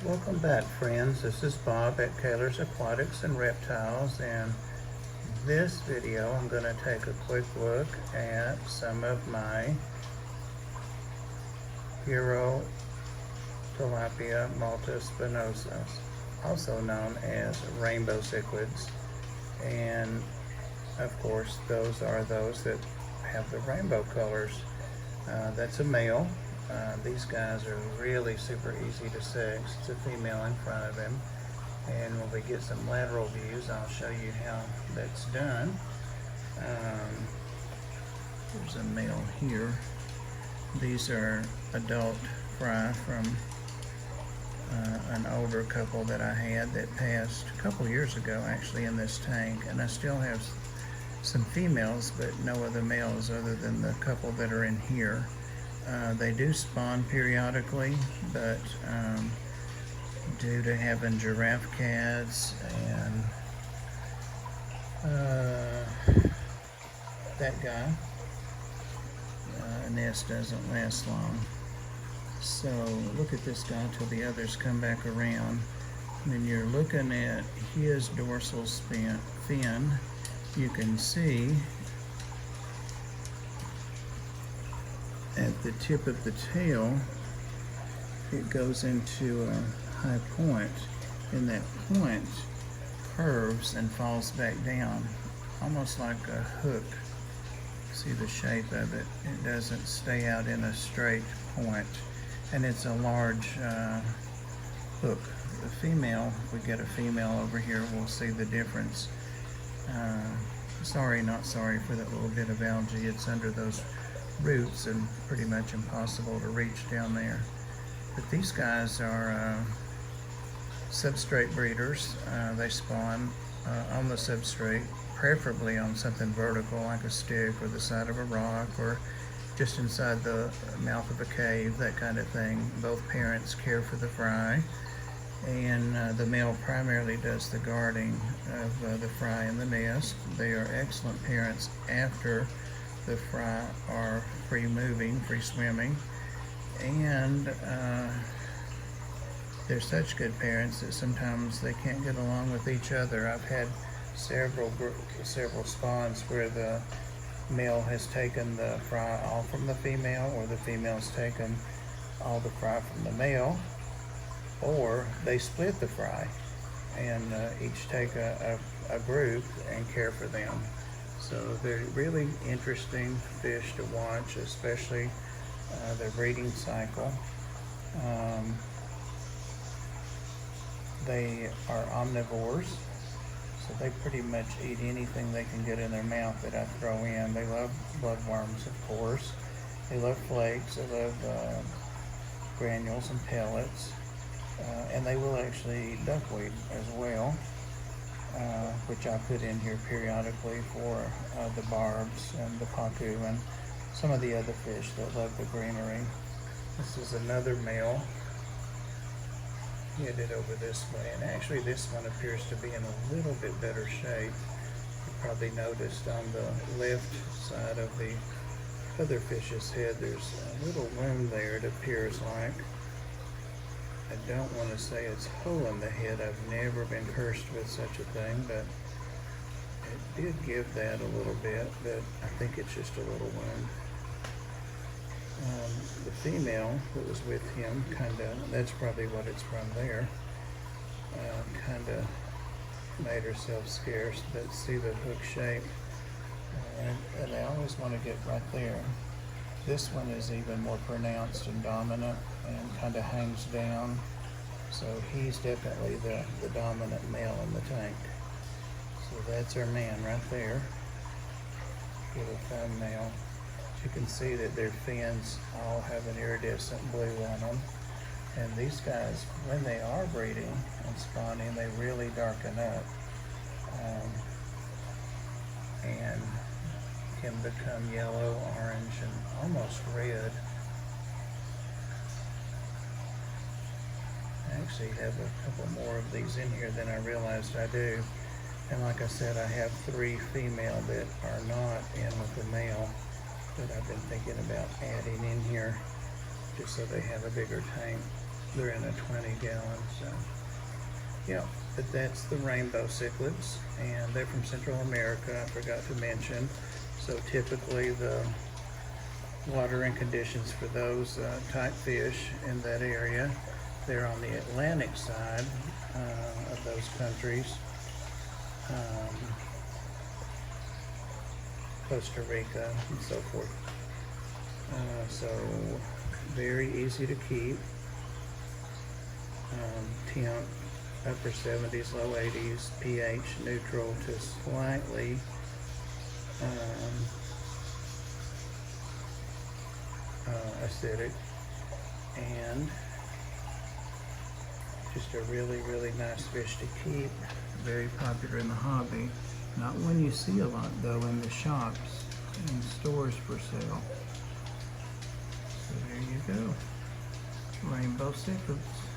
Welcome back, friends. This is Bob at Kaler's Aquatics and Reptiles, and this video I'm going to take a quick look at some of my Herotilapia multispinosa, also known as rainbow cichlids. And of course, those are those that have the rainbow colors. That's a male. These guys are really super easy to sex. It's a female in front of him. And when we get some lateral views, I'll show you how that's done. There's a male here. These are adult fry from an older couple that I had that passed a couple years ago actually in this tank. And I still have some females, but no other males other than the couple that are in here. They do spawn periodically, but due to having giraffe cats and that guy, a nest doesn't last long. So look at this guy till the others come back around. When you're looking at his dorsal fin, you can see at the tip of the tail, it goes into a high point, and that point curves and falls back down, almost like a hook. See the shape of it? It doesn't stay out in a straight point, and it's a large hook. The female, if we get a female over here, we'll see the difference. Sorry, not sorry for that little bit of algae. It's under those roots and pretty much impossible to reach down there. But these guys are substrate breeders. They spawn on the substrate, preferably on something vertical like a stick or the side of a rock or just inside the mouth of a cave, that kind of thing. Both parents care for the fry, and the male primarily does the guarding of the fry in the nest. They are excellent parents after the fry are free moving, free swimming, and they're such good parents that sometimes they can't get along with each other. I've had several spawns where the male has taken the fry all from the female, or the female's taken all the fry from the male, or they split the fry and each take a group and care for them. So they're really interesting fish to watch, especially their breeding cycle. They are omnivores, so they pretty much eat anything they can get in their mouth that I throw in. They love bloodworms, of course. They love flakes. They love granules and pellets. And they will actually eat duckweed as well, which I put in here periodically for the barbs and the pacu and some of the other fish that love the greenery. This is another male headed over this way, and actually this one appears to be in a little bit better shape. You probably noticed on the left side of the other fish's head there's a little wound there, it appears like. I don't want to say it's a hole in the head. I've never been cursed with such a thing, but it did give that a little bit, but I think it's just a little wound. The female that was with him, that's probably what it's from there, made herself scarce, but see the hook shape, and I always want to get right there. This one is even more pronounced and dominant and kind of hangs down. So he's definitely the dominant male in the tank. So that's our man right there. Get a thumbnail. You can see that their fins all have an iridescent blue on them. And these guys, when they are breeding and spawning, they really darken up. And can become yellow, orange, and almost red. I actually have a couple more of these in here than I realized I do. And like I said, I have 3 female that are not in with the male that I've been thinking about adding in here just so they have a bigger tank. They're in a 20-gallon, so yeah. But that's the rainbow cichlids, and they're from Central America, I forgot to mention. So typically the watering conditions for those type fish in that area, they're on the Atlantic side of those countries. Costa Rica and so forth. So very easy to keep. Temp upper 70s, low 80s, pH neutral to slightly acidic, and just a really nice fish to keep. Very popular in the hobby. Not one you see a lot though in the shops and stores for sale. So there you go. Rainbow cichlids.